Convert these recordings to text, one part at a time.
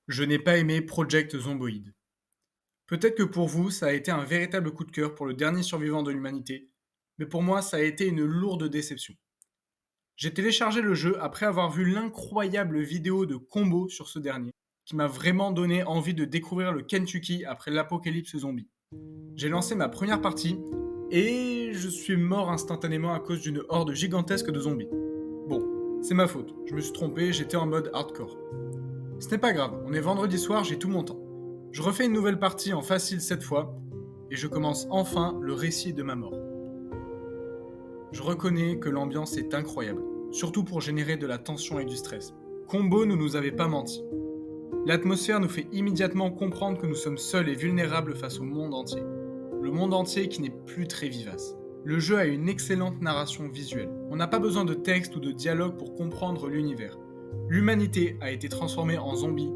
Je n'ai pas aimé Project Zomboid. Peut-être que pour vous, ça a été un véritable coup de cœur pour le dernier survivant de l'humanité, mais pour moi, ça a été une lourde déception. J'ai téléchargé le jeu après avoir vu l'incroyable vidéo de combo sur ce dernier, qui m'a vraiment donné envie de découvrir le Kentucky après l'apocalypse zombie. J'ai lancé ma première partie, et je suis mort instantanément à cause d'une horde gigantesque de zombies. Bon, c'est ma faute, je me suis trompé, j'étais en mode hardcore. Ce n'est pas grave, on est vendredi soir, j'ai tout mon temps. Je refais une nouvelle partie en facile cette fois, et je commence enfin le récit de ma mort. Je reconnais que l'ambiance est incroyable, surtout pour générer de la tension et du stress. Combo ne nous avait pas menti. L'atmosphère nous fait immédiatement comprendre que nous sommes seuls et vulnérables face au monde entier. Le monde entier qui n'est plus très vivace. Le jeu a une excellente narration visuelle. On n'a pas besoin de texte ou de dialogue pour comprendre l'univers. L'humanité a été transformée en zombie,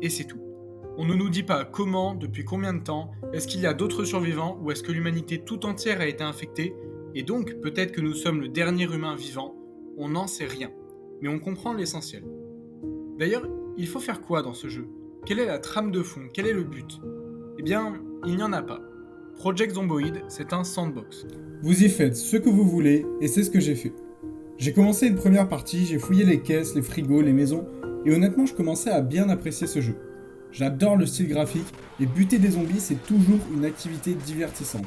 et c'est tout. On ne nous dit pas comment, depuis combien de temps, est-ce qu'il y a d'autres survivants ou est-ce que l'humanité tout entière a été infectée, et donc peut-être que nous sommes le dernier humain vivant, on n'en sait rien. Mais on comprend l'essentiel. D'ailleurs, il faut faire quoi dans ce jeu? Quelle est la trame de fond? Quel est le but? Eh bien, il n'y en a pas. Project Zomboid, c'est un sandbox. Vous y faites ce que vous voulez, et c'est ce que j'ai fait. J'ai commencé une première partie, j'ai fouillé les caisses, les frigos, les maisons, et honnêtement je commençais à bien apprécier ce jeu. J'adore le style graphique, et buter des zombies c'est toujours une activité divertissante.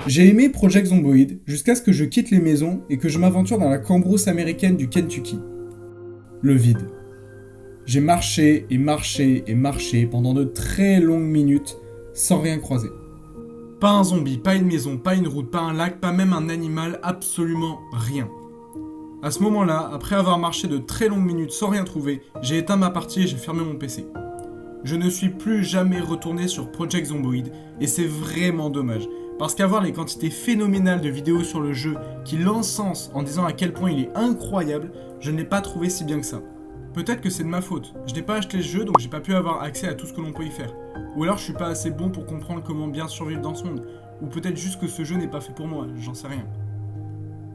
J'ai aimé Project Zomboid jusqu'à ce que je quitte les maisons et que je m'aventure dans la cambrousse américaine du Kentucky. Le vide. J'ai marché et marché et marché pendant de très longues minutes sans rien croiser. Pas un zombie, pas une maison, pas une route, pas un lac, pas même un animal, absolument rien. À ce moment-là, après avoir marché de très longues minutes sans rien trouver, j'ai éteint ma partie et j'ai fermé mon PC. Je ne suis plus jamais retourné sur Project Zomboid et c'est vraiment dommage. Parce qu'avoir les quantités phénoménales de vidéos sur le jeu qui l'encensent en disant à quel point il est incroyable, je ne l'ai pas trouvé si bien que ça. Peut-être que c'est de ma faute. Je n'ai pas acheté le jeu donc j'ai pas pu avoir accès à tout ce que l'on peut y faire. Ou alors je suis pas assez bon pour comprendre comment bien survivre dans ce monde. Ou peut-être juste que ce jeu n'est pas fait pour moi, j'en sais rien.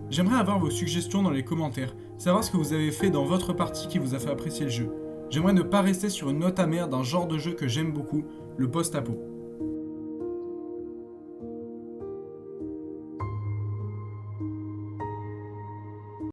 J'aimerais avoir vos suggestions dans les commentaires, savoir ce que vous avez fait dans votre partie qui vous a fait apprécier le jeu. J'aimerais ne pas rester sur une note amère d'un genre de jeu que j'aime beaucoup, le post-apo.